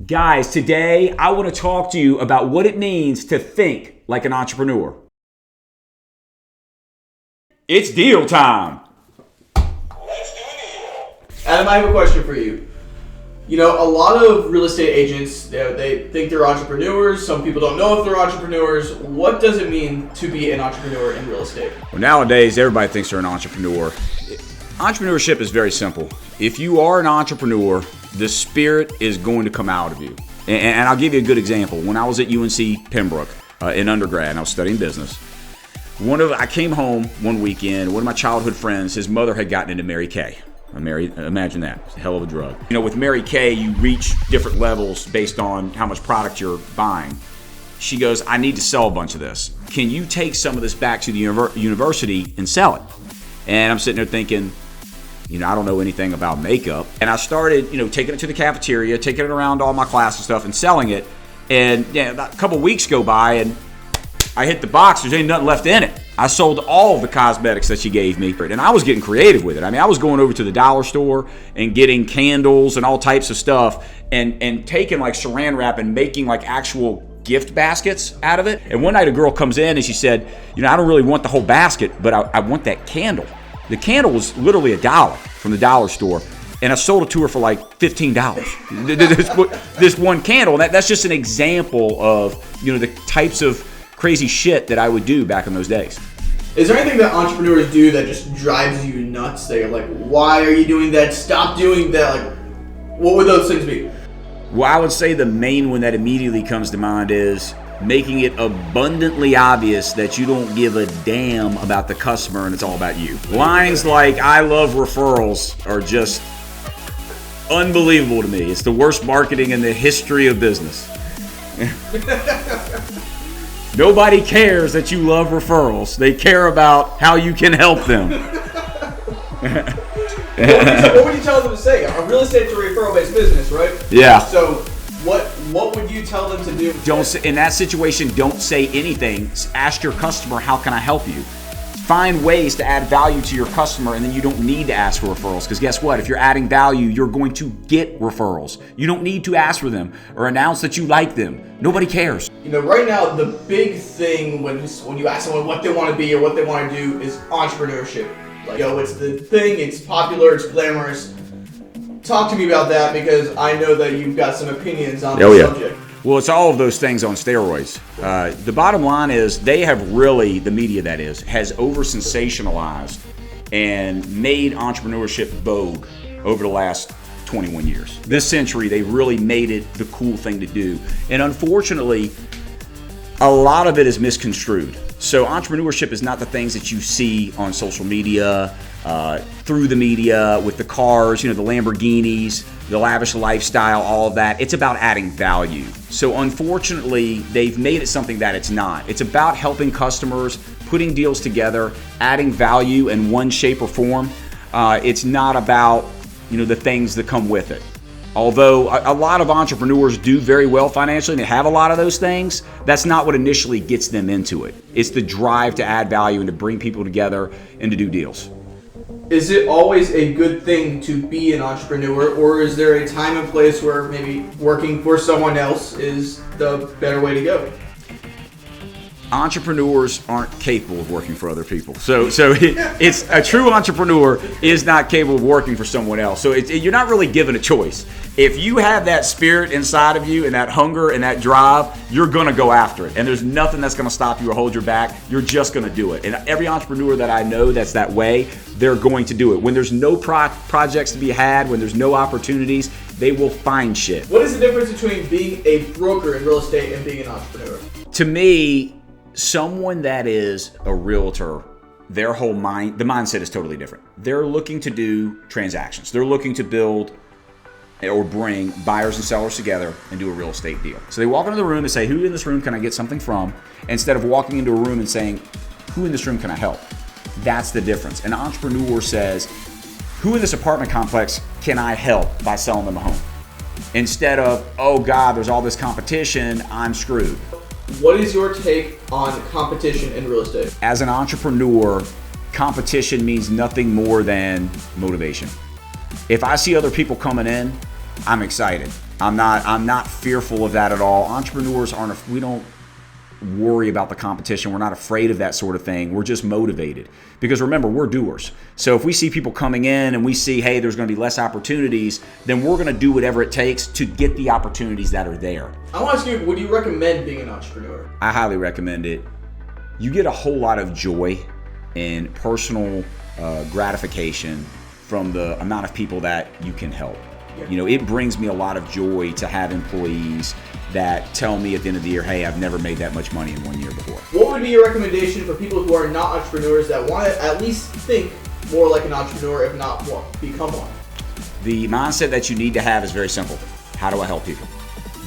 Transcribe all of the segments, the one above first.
Guys, today I want to talk to you about what it means to think like an entrepreneur. It's deal time. Adam, I have a question for you. You know, a lot of real estate agents, they think they're entrepreneurs. Some people don't know if they're entrepreneurs. What does it mean to be an entrepreneur in real estate? Well, nowadays, everybody thinks they're an entrepreneur. Entrepreneurship is very simple. If you are an entrepreneur, the spirit is going to come out of you. And I'll give you a good example. When I was at UNC Pembroke in undergrad, and I was studying business, I came home one weekend. One of my childhood friends, his mother had gotten into Mary Kay. Imagine that. It's a hell of a drug. You know, with Mary Kay, you reach different levels based on how much product you're buying. She goes, I need to sell a bunch of this. Can you take some of this back to the university and sell it? And I'm sitting there thinking, I don't know anything about makeup. And I started, taking it to the cafeteria, taking it around all my class and stuff and selling it. And about a couple weeks go by and I hit the box. There's ain't nothing left in it. I sold all of the cosmetics that she gave me. And I was getting creative with it. I was going over to the dollar store and getting candles and all types of stuff and taking like saran wrap and making like actual gift baskets out of it. And one night a girl comes in and she said, I don't really want the whole basket, but I want that candle. The candle was literally $1 from the dollar store, and I sold it to her for like $15. This one candle, that's just an example of the types of crazy shit that I would do back in those days. Is there anything that entrepreneurs do that just drives you nuts? That you're like, why are you doing that? Stop doing that. Like, what would those things be? Well, I would say the main one that immediately comes to mind is making it abundantly obvious that you don't give a damn about the customer and it's all about you. Lines like, I love referrals are just unbelievable to me. It's the worst marketing in the history of business. Nobody cares that you love referrals. They care about how you can help them. What would you tell them to say? A real estate's a referral-based business, right? Yeah. So what would you tell them to do? In that situation, don't say anything. Ask your customer, how can I help you? Find ways to add value to your customer, and then you don't need to ask for referrals. Because guess what? If you're adding value, you're going to get referrals. You don't need to ask for them or announce that you like them. Nobody cares. Right now, the big thing when you ask someone what they want to be or what they want to do is entrepreneurship. Like, it's the thing, it's popular, it's glamorous. Talk to me about that, because I know that you've got some opinions on the subject. Well, it's all of those things on steroids. The bottom line is they have really, the media that is, has over-sensationalized and made entrepreneurship vogue over the last 21 years. This century, they really made it the cool thing to do. And unfortunately, a lot of it is misconstrued. So entrepreneurship is not the things that you see on social media, through the media, with the cars, the Lamborghinis, the lavish lifestyle, all of that. It's about adding value. So unfortunately, they've made it something that it's not. It's about helping customers, putting deals together, adding value in one shape or form. It's not about, the things that come with it. Although a lot of entrepreneurs do very well financially and they have a lot of those things, that's not what initially gets them into it. It's the drive to add value and to bring people together and to do deals. Is it always a good thing to be an entrepreneur, or is there a time and place where maybe working for someone else is the better way to go? Entrepreneurs aren't capable of working for other people. So it's a true entrepreneur is not capable of working for someone else. So you're not really given a choice. If you have that spirit inside of you and that hunger and that drive, you're going to go after it. And there's nothing that's going to stop you or hold you back. You're just going to do it. And every entrepreneur that I know that's that way, they're going to do it. When there's no projects to be had, when there's no opportunities, they will find shit. What is the difference between being a broker in real estate and being an entrepreneur? To me, someone that is a realtor, their whole the mindset is totally different. They're looking to do transactions. They're looking to build or bring buyers and sellers together and do a real estate deal. So they walk into the room and say, who in this room can I get something from? Instead of walking into a room and saying, who in this room can I help? That's the difference. An entrepreneur says, who in this apartment complex can I help by selling them a home? Instead of, oh God, there's all this competition, I'm screwed. What is your take on competition in real estate? As an entrepreneur, competition means nothing more than motivation. If I see other people coming in, I'm excited. I'm not fearful of that at all. Entrepreneurs we don't worry about the competition. We're not afraid of that sort of thing. We're just motivated. Because remember, we're doers. So if we see people coming in and we see, hey, there's going to be less opportunities, then we're going to do whatever it takes to get the opportunities that are there. I want to ask you, would you recommend being an entrepreneur? I highly recommend it. You get a whole lot of joy and personal gratification from the amount of people that you can help. You know, it brings me a lot of joy to have employees that tell me at the end of the year, hey, I've never made that much money in 1 year before. What would be your recommendation for people who are not entrepreneurs that want to at least think more like an entrepreneur, if not more, become one? The mindset that you need to have is very simple. How do I help people?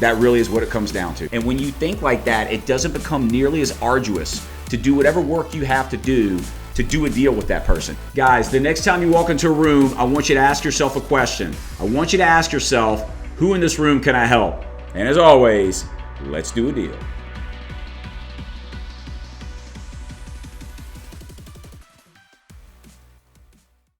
That really is what it comes down to. And when you think like that, it doesn't become nearly as arduous to do whatever work you have to do a deal with that person. Guys, the next time you walk into a room, I want you to ask yourself a question. I want you to ask yourself, who in this room can I help? And as always, let's do a deal.